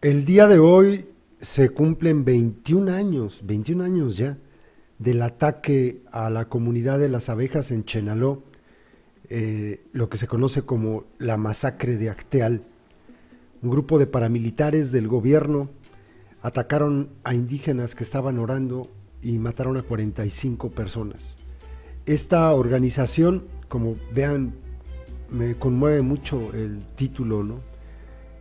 El día de hoy se cumplen 21 años ya, del ataque a la comunidad de las abejas en Chenaló, lo que se conoce como la masacre de Acteal. Un grupo de paramilitares del gobierno atacaron a indígenas que estaban orando y mataron a 45 personas. Esta organización, como vean, me conmueve mucho el título, ¿no?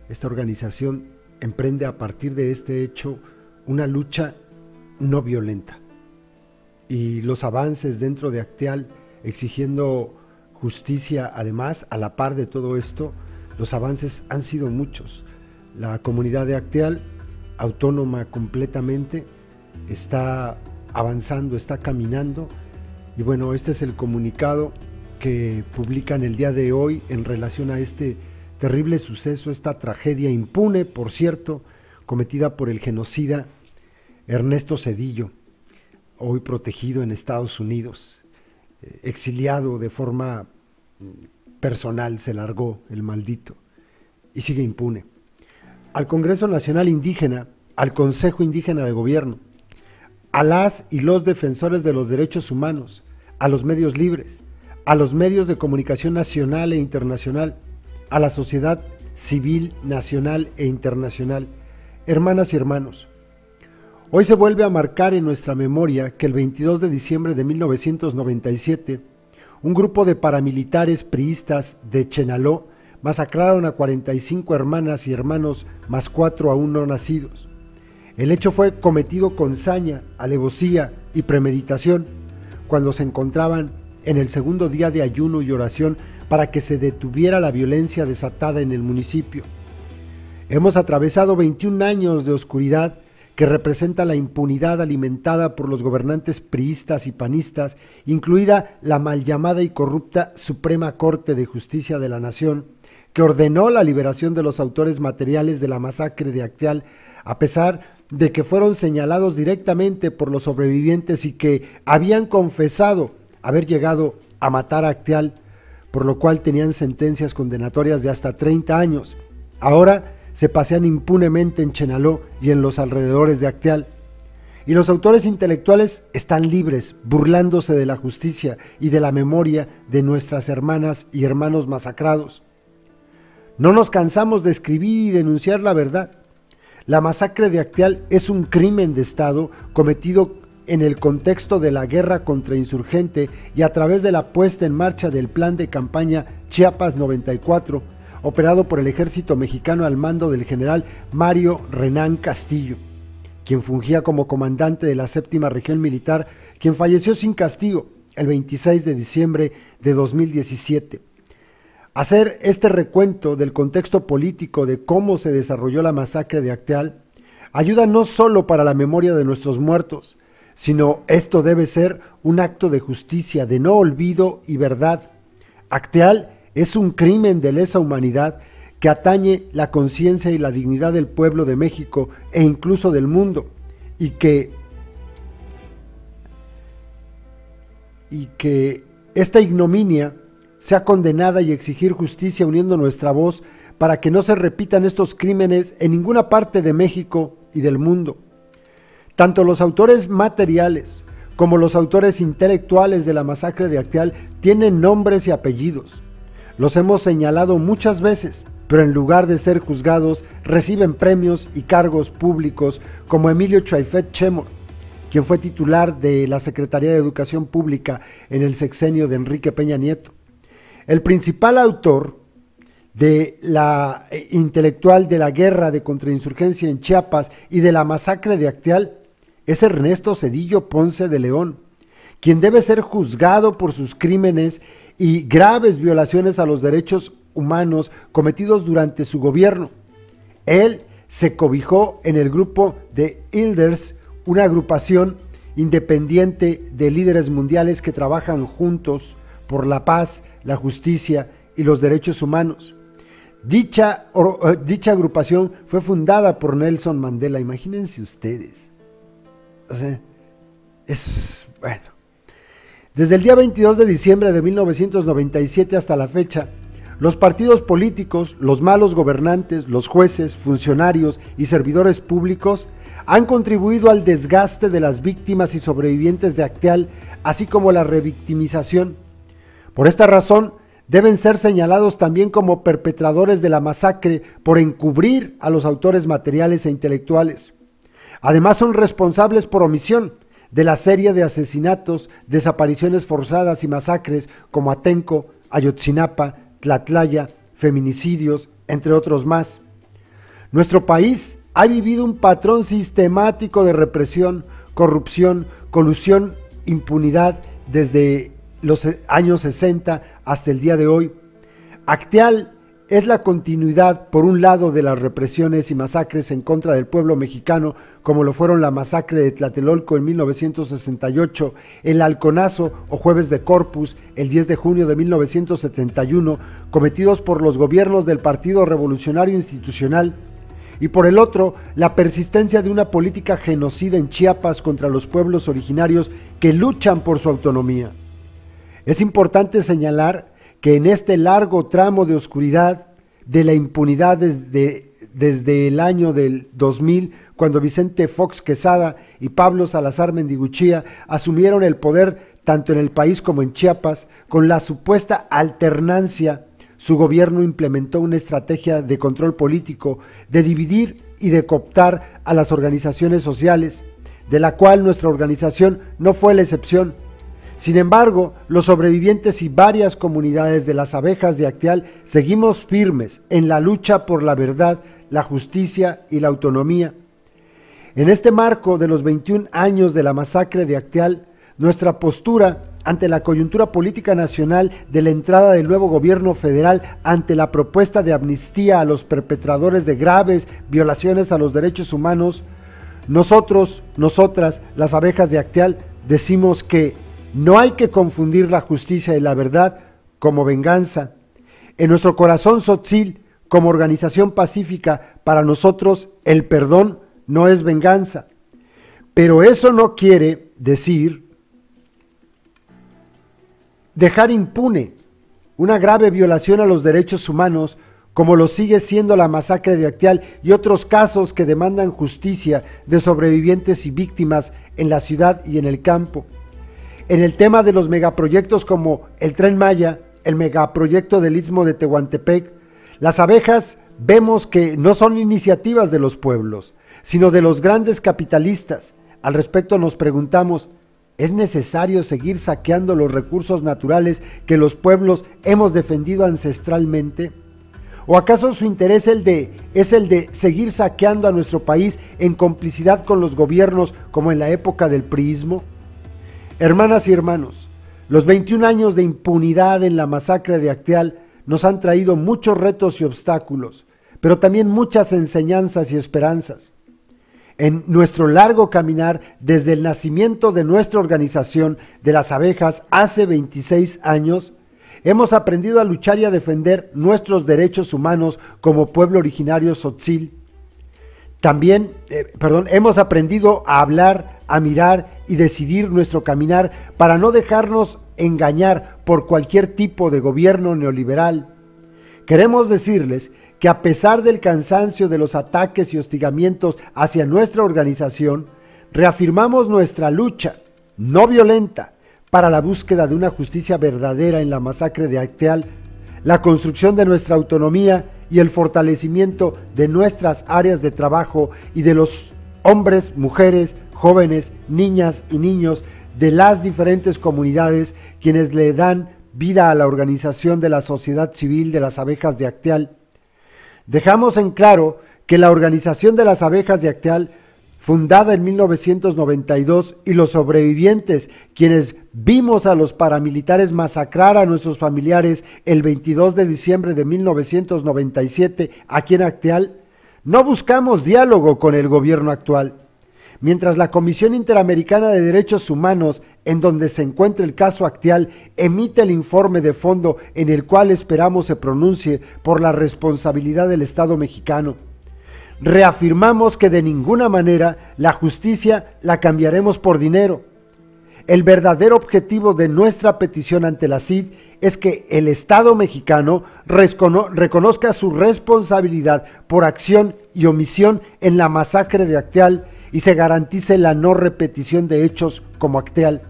Esta organización emprende a partir de este hecho una lucha no violenta. Y los avances dentro de Acteal, exigiendo justicia, además, a la par de todo esto, los avances han sido muchos. La comunidad de Acteal, autónoma completamente, está avanzando, está caminando. Y bueno, este es el comunicado que publican el día de hoy en relación a este terrible suceso, esta tragedia impune, por cierto, cometida por el genocida Ernesto Zedillo, hoy protegido en Estados Unidos, exiliado de forma personal, se largó el maldito y sigue impune. Al Congreso Nacional Indígena, al Consejo Indígena de Gobierno, a las y los defensores de los derechos humanos, a los medios libres, a los medios de comunicación nacional e internacional, a la sociedad civil nacional e internacional, hermanas y hermanos. Hoy se vuelve a marcar en nuestra memoria que el 22 de diciembre de 1997, un grupo de paramilitares priistas de Chenaló masacraron a 45 hermanas y hermanos más 4 aún no nacidos. El hecho fue cometido con saña, alevosía y premeditación, cuando se encontraban en el segundo día de ayuno y oración para que se detuviera la violencia desatada en el municipio. Hemos atravesado 21 años de oscuridad que representa la impunidad alimentada por los gobernantes priistas y panistas, incluida la mal llamada y corrupta Suprema Corte de Justicia de la Nación, que ordenó la liberación de los autores materiales de la masacre de Acteal, a pesar de que fueron señalados directamente por los sobrevivientes y que habían confesado haber llegado a matar a Acteal, por lo cual tenían sentencias condenatorias de hasta 30 años. Ahora se pasean impunemente en Chenaló y en los alrededores de Acteal. Y los autores intelectuales están libres, burlándose de la justicia y de la memoria de nuestras hermanas y hermanos masacrados. No nos cansamos de escribir y denunciar la verdad. La masacre de Acteal es un crimen de Estado cometido en el contexto de la guerra contrainsurgente y a través de la puesta en marcha del plan de campaña Chiapas 94, operado por el ejército mexicano al mando del general Mario Renán Castillo, quien fungía como comandante de la 7ª Región Militar, quien falleció sin castigo el 26 de diciembre de 2017. Hacer este recuento del contexto político de cómo se desarrolló la masacre de Acteal ayuda no solo para la memoria de nuestros muertos, sino esto debe ser un acto de justicia, de no olvido y verdad. Acteal es un crimen de lesa humanidad que atañe la conciencia y la dignidad del pueblo de México e incluso del mundo, y que esta ignominia sea condenada y exigir justicia uniendo nuestra voz para que no se repitan estos crímenes en ninguna parte de México y del mundo. Tanto los autores materiales como los autores intelectuales de la masacre de Acteal tienen nombres y apellidos. Los hemos señalado muchas veces, pero en lugar de ser juzgados, reciben premios y cargos públicos como Emilio Chaifet Chemor, quien fue titular de la Secretaría de Educación Pública en el sexenio de Enrique Peña Nieto. El principal autor de la intelectual de la guerra de contrainsurgencia en Chiapas y de la masacre de Acteal es Ernesto Zedillo Ponce de León, quien debe ser juzgado por sus crímenes y graves violaciones a los derechos humanos cometidos durante su gobierno. Él se cobijó en el grupo de Elders, una agrupación independiente de líderes mundiales que trabajan juntos por la paz, la justicia y los derechos humanos. Dicha agrupación fue fundada por Nelson Mandela, imagínense ustedes. O sea, bueno. Desde el día 22 de diciembre de 1997 hasta la fecha, Los partidos políticos, los malos gobernantes, los jueces, funcionarios y servidores públicos han contribuido al desgaste de las víctimas y sobrevivientes de Acteal, así como la revictimización. Por esta razón, deben ser señalados también como perpetradores de la masacre por encubrir a los autores materiales e intelectuales. Además, son responsables por omisión de la serie de asesinatos, desapariciones forzadas y masacres como Atenco, Ayotzinapa, Tlatlaya, feminicidios, entre otros más. Nuestro país ha vivido un patrón sistemático de represión, corrupción, colusión, impunidad desde los años 60 hasta el día de hoy. Acteal es la continuidad, por un lado, de las represiones y masacres en contra del pueblo mexicano, como lo fueron la masacre de Tlatelolco en 1968, el Halconazo o Jueves de Corpus el 10 de junio de 1971, cometidos por los gobiernos del Partido Revolucionario Institucional, y por el otro, la persistencia de una política genocida en Chiapas contra los pueblos originarios que luchan por su autonomía. Es importante señalar que en este largo tramo de oscuridad, de la impunidad desde el año del 2000, cuando Vicente Fox Quesada y Pablo Salazar Mendiguchía asumieron el poder tanto en el país como en Chiapas, con la supuesta alternancia, su gobierno implementó una estrategia de control político, de dividir y de cooptar a las organizaciones sociales, de la cual nuestra organización no fue la excepción. Sin embargo, los sobrevivientes y varias comunidades de las abejas de Acteal seguimos firmes en la lucha por la verdad, la justicia y la autonomía. En este marco de los 21 años de la masacre de Acteal, nuestra postura ante la coyuntura política nacional de la entrada del nuevo gobierno federal ante la propuesta de amnistía a los perpetradores de graves violaciones a los derechos humanos, nosotros, nosotras, las abejas de Acteal, decimos que no hay que confundir la justicia y la verdad como venganza. En nuestro corazón Tzotzil, como organización pacífica, para nosotros el perdón no es venganza. Pero eso no quiere decir dejar impune una grave violación a los derechos humanos, como lo sigue siendo la masacre de Acteal y otros casos que demandan justicia de sobrevivientes y víctimas en la ciudad y en el campo. En el tema de los megaproyectos como el Tren Maya, el megaproyecto del Istmo de Tehuantepec, las abejas vemos que no son iniciativas de los pueblos, sino de los grandes capitalistas. Al respecto nos preguntamos, ¿es necesario seguir saqueando los recursos naturales que los pueblos hemos defendido ancestralmente? ¿O acaso su interés es el de seguir saqueando a nuestro país en complicidad con los gobiernos como en la época del priismo? Hermanas y hermanos, los 21 años de impunidad en la masacre de Acteal nos han traído muchos retos y obstáculos, pero también muchas enseñanzas y esperanzas. En nuestro largo caminar desde el nacimiento de nuestra organización de las abejas hace 26 años, hemos aprendido a luchar y a defender nuestros derechos humanos como pueblo originario Tzotzil. También, hemos aprendido a hablar, a mirar y decidir nuestro caminar para no dejarnos engañar por cualquier tipo de gobierno neoliberal. Queremos decirles que a pesar del cansancio de los ataques y hostigamientos hacia nuestra organización, reafirmamos nuestra lucha no violenta para la búsqueda de una justicia verdadera en la masacre de Acteal, la construcción de nuestra autonomía y el fortalecimiento de nuestras áreas de trabajo y de los hombres, mujeres, jóvenes, niñas y niños de las diferentes comunidades quienes le dan vida a la organización de la sociedad civil de las abejas de Acteal. Dejamos en claro que la organización de las abejas de Acteal, fundada en 1992, y los sobrevivientes, quienes vimos a los paramilitares masacrar a nuestros familiares el 22 de diciembre de 1997 aquí en Acteal, no buscamos diálogo con el gobierno actual. Mientras la Comisión Interamericana de Derechos Humanos, en donde se encuentra el caso Acteal, emite el informe de fondo en el cual esperamos se pronuncie por la responsabilidad del Estado mexicano, reafirmamos que de ninguna manera la justicia la cambiaremos por dinero. El verdadero objetivo de nuestra petición ante la CID es que el Estado mexicano reconozca su responsabilidad por acción y omisión en la masacre de Acteal y se garantice la no repetición de hechos como Acteal.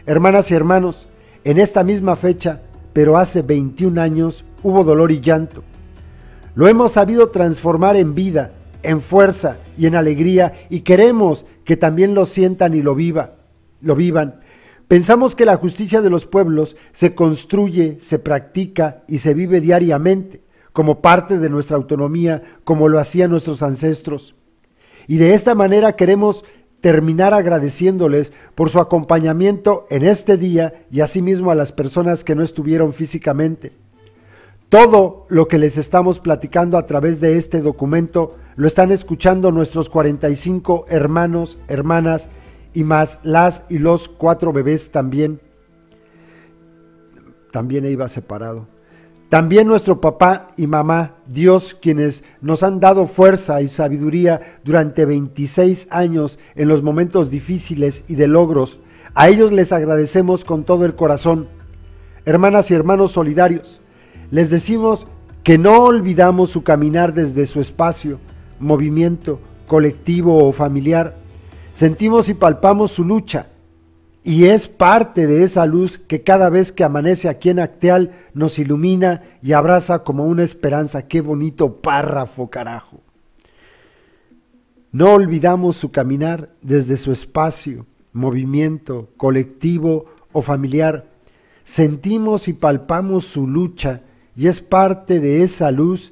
Hermanas y hermanos, en esta misma fecha, pero hace 21 años, hubo dolor y llanto. Lo hemos sabido transformar en vida, en fuerza y en alegría, y queremos que también lo sientan y lo vivan. Pensamos que la justicia de los pueblos se construye, se practica y se vive diariamente, como parte de nuestra autonomía, como lo hacían nuestros ancestros. Y de esta manera queremos terminar agradeciéndoles por su acompañamiento en este día y asimismo a las personas que no estuvieron físicamente. Todo lo que les estamos platicando a través de este documento lo están escuchando nuestros 45 hermanos, hermanas y más las y los 4 bebés también. También iba separado. También nuestro papá y mamá, Dios, quienes nos han dado fuerza y sabiduría durante 26 años en los momentos difíciles y de logros. A ellos les agradecemos con todo el corazón. Hermanas y hermanos solidarios, les decimos que no olvidamos su caminar desde su espacio, movimiento, colectivo o familiar. Sentimos y palpamos su lucha, y es parte de esa luz que cada vez que amanece aquí en Acteal nos ilumina y abraza como una esperanza. ¡Qué bonito párrafo, carajo! No olvidamos su caminar desde su espacio, movimiento, colectivo o familiar. Sentimos y palpamos su lucha, y es parte de esa luz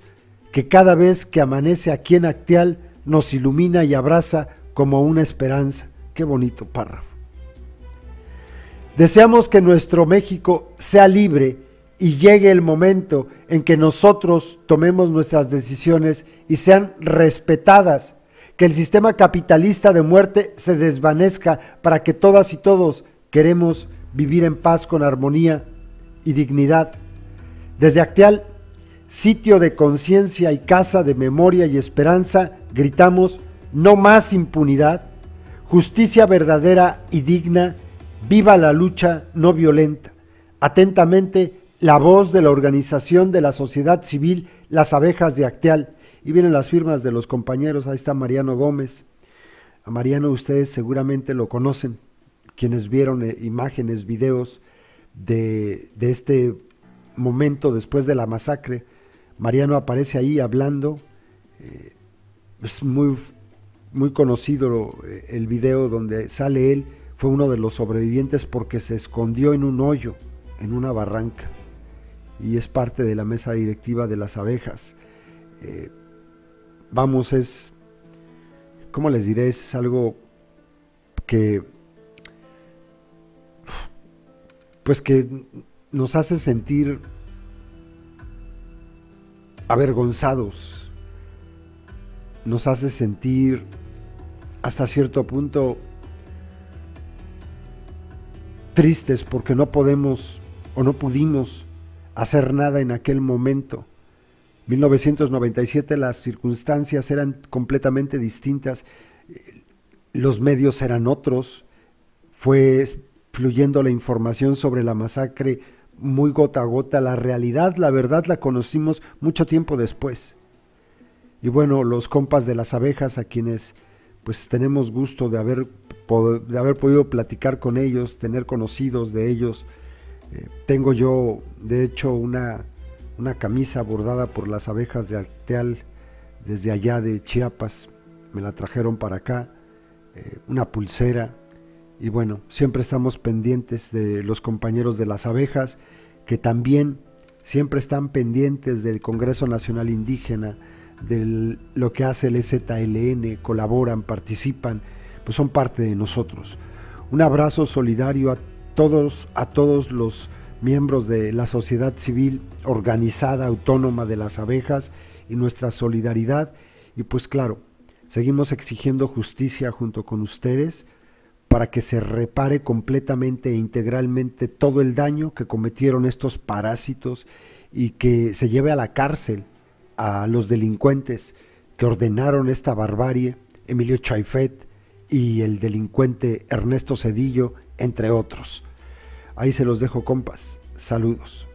que cada vez que amanece aquí en Acteal nos ilumina y abraza como una esperanza. ¡Qué bonito párrafo! Deseamos que nuestro México sea libre y llegue el momento en que nosotros tomemos nuestras decisiones y sean respetadas, que el sistema capitalista de muerte se desvanezca para que todas y todos queremos vivir en paz con armonía y dignidad. Desde Acteal, sitio de conciencia y casa de memoria y esperanza, gritamos: no más impunidad, justicia verdadera y digna. Viva la lucha no violenta. Atentamente, la voz de la organización de la sociedad civil, Las Abejas de Acteal. Y vienen las firmas de los compañeros. Ahí está Mariano Gómez. A Mariano ustedes seguramente lo conocen, quienes vieron imágenes, videos de este momento después de la masacre. Mariano aparece ahí hablando. Es muy conocido el video donde sale él. Fue uno de los sobrevivientes porque se escondió en un hoyo, en una barranca, y es parte de la mesa directiva de Las Abejas. Vamos, ¿cómo les diré? Es algo que, pues que nos hace sentir avergonzados, nos hace sentir hasta cierto punto tristes porque no podemos o no pudimos hacer nada en aquel momento. 1997 las circunstancias eran completamente distintas, los medios eran otros, fue fluyendo la información sobre la masacre muy gota a gota. La realidad, la verdad la conocimos mucho tiempo después. Y bueno, los compas de Las Abejas, a quienes pues tenemos gusto de haber podido platicar con ellos, tener conocidos de ellos. Tengo yo, de hecho, una camisa bordada por Las Abejas de Acteal, desde allá de Chiapas, me la trajeron para acá, una pulsera, y bueno, siempre estamos pendientes de los compañeros de Las Abejas, que también siempre están pendientes del Congreso Nacional Indígena, de lo que hace el EZLN, colaboran, participan, pues son parte de nosotros. Un abrazo solidario a todos los miembros de la sociedad civil organizada, autónoma de Las Abejas, y nuestra solidaridad. Y pues claro, seguimos exigiendo justicia junto con ustedes para que se repare completamente e integralmente todo el daño que cometieron estos parásitos y que se lleve a la cárcel a los delincuentes que ordenaron esta barbarie, Emilio Chaifet y el delincuente Ernesto Zedillo entre otros. Ahí se los dejo, compas. Saludos.